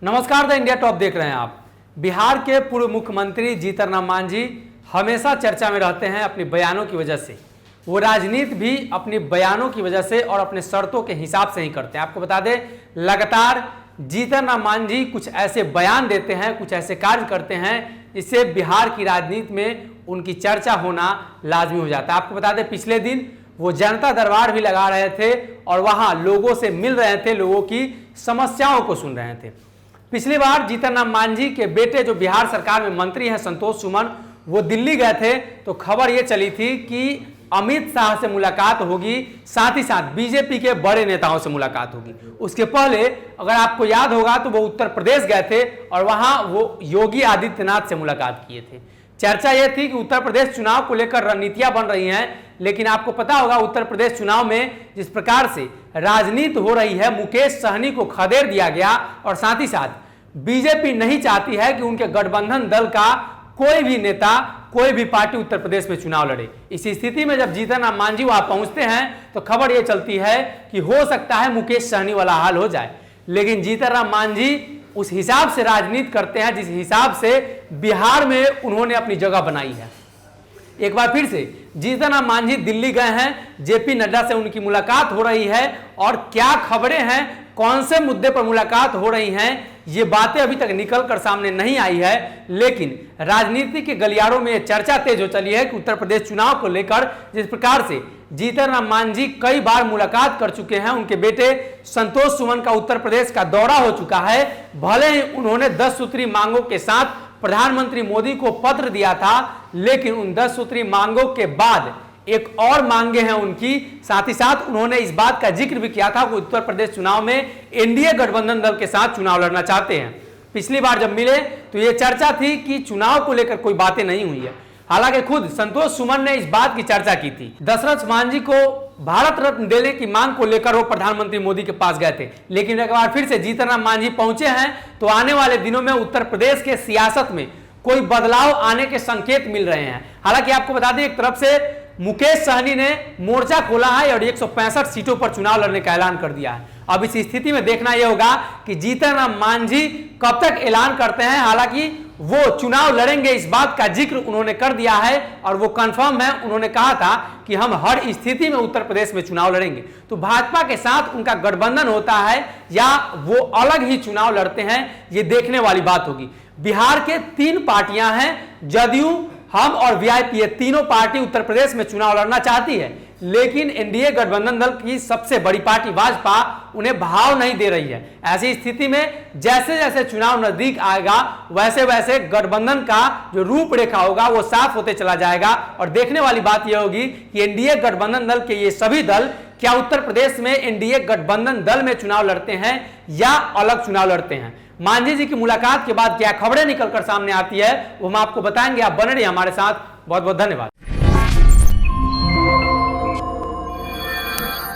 नमस्कार, the India top देख रहे हैं आप। बिहार के पूर्व मुख्यमंत्री जीतन राम मांझी हमेशा चर्चा में रहते हैं अपने बयानों की वजह से। वो राजनीति भी अपने बयानों की वजह से और अपने शर्तों के हिसाब से ही करते हैं। आपको बता दें, लगातार जीतन राम मांझी कुछ ऐसे बयान देते हैं, कुछ ऐसे कार्य करते हैं जिससे बिहार की राजनीति में उनकी चर्चा होना लाजमी हो जाता है। आपको बता दें, पिछले दिन वो जनता दरबार भी लगा रहे थे और वहाँ लोगों से मिल रहे थे, लोगों की समस्याओं को सुन रहे थे। पिछली बार जीतन राम मांझी के बेटे जो बिहार सरकार में मंत्री हैं संतोष सुमन, वो दिल्ली गए थे तो खबर ये चली थी कि अमित शाह से मुलाकात होगी, साथ ही साथ बीजेपी के बड़े नेताओं से मुलाकात होगी। उसके पहले अगर आपको याद होगा तो वो उत्तर प्रदेश गए थे और वहां वो योगी आदित्यनाथ से मुलाकात किए थे। चर्चा यह थी कि उत्तर प्रदेश चुनाव को लेकर रणनीतियां बन रही हैं, लेकिन आपको पता होगा उत्तर प्रदेश चुनाव में जिस प्रकार से राजनीति हो रही है, मुकेश सहनी को खदेड़ दिया गया और साथ ही साथ बीजेपी नहीं चाहती है कि उनके गठबंधन दल का कोई भी नेता, कोई भी पार्टी उत्तर प्रदेश में चुनाव लड़े। इसी स्थिति में जब जीतन राम मांझी वहां पहुंचते हैं तो खबर यह चलती है कि हो सकता है मुकेश सहनी वाला हाल हो जाए। लेकिन जीतन राम मांझी उस हिसाब से राजनीति करते हैं जिस हिसाब से बिहार में उन्होंने अपनी जगह बनाई है। एक बार फिर से जीतन राम मांझी दिल्ली गए हैं, जेपी नड्डा से उनकी मुलाकात हो रही है और क्या खबरें हैं, कौन से मुद्दे पर मुलाकात हो रही हैं, ये बातें अभी तक निकल कर सामने नहीं आई है। लेकिन राजनीति के गलियारों में चर्चा तेज हो चली है कि उत्तर प्रदेश चुनाव को लेकर जिस प्रकार से जीतन राम मांझी कई बार मुलाकात कर चुके हैं, उनके बेटे संतोष सुमन का उत्तर प्रदेश का दौरा हो चुका है। भले ही उन्होंने 10 सूत्री मांगों के साथ प्रधानमंत्री मोदी को पत्र दिया था, लेकिन उन 10 सूत्री मांगों के बाद एक और मांगे हैं उनकी। साथ ही साथ उन्होंने इस बात का जिक्र भी किया था कि उत्तर प्रदेश चुनाव में एनडीए गठबंधन दल के साथ चुनाव लड़ना चाहते हैं। पिछली बार जब मिले तो यह चर्चा थी कि चुनाव को लेकर कोई बातें नहीं हुई है। हालांकि खुद संतोष सुमन ने इस बात की चर्चा की थी। दशरथ मांझी को भारत रत्न देने की मांग को लेकर वो प्रधानमंत्री मोदी के पास गए थे, लेकिन एक बार फिर से जीतन राम मांझी पहुंचे हैं तो आने वाले दिनों में उत्तर प्रदेश के सियासत में कोई बदलाव आने के संकेत मिल रहे हैं। हालांकि आपको बता दें, एक तरफ से मुकेश सहनी ने मोर्चा खोला है और 165 सीटों पर चुनाव लड़ने का ऐलान कर दिया है। अब इस स्थिति में देखना यह होगा कि जीतन राम मांझी कब तक ऐलान करते हैं। हालांकि वो चुनाव लड़ेंगे, इस बात का जिक्र उन्होंने कर दिया है और वो कंफर्म है। उन्होंने कहा था कि हम हर स्थिति में उत्तर प्रदेश में चुनाव लड़ेंगे। तो भाजपा के साथ उनका गठबंधन होता है या वो अलग ही चुनाव लड़ते हैं, ये देखने वाली बात होगी। बिहार के 3 पार्टियां हैं, जदयू, हम और वीआईपी, ये तीनों पार्टी उत्तर प्रदेश में चुनाव लड़ना चाहती है, लेकिन एनडीए गठबंधन दल की सबसे बड़ी पार्टी भाजपा उन्हें भाव नहीं दे रही है। ऐसी स्थिति में जैसे जैसे चुनाव नजदीक आएगा वैसे वैसे गठबंधन का जो रूपरेखा होगा वो साफ होते चला जाएगा और देखने वाली बात यह होगी कि एनडीए गठबंधन दल के ये सभी दल क्या उत्तर प्रदेश में एनडीए गठबंधन दल में चुनाव लड़ते हैं या अलग चुनाव लड़ते हैं। मांझी जी की मुलाकात के बाद क्या खबरें निकलकर सामने आती है वो हम आपको बताएंगे। आप बने रहिए हमारे साथ। बहुत बहुत धन्यवाद।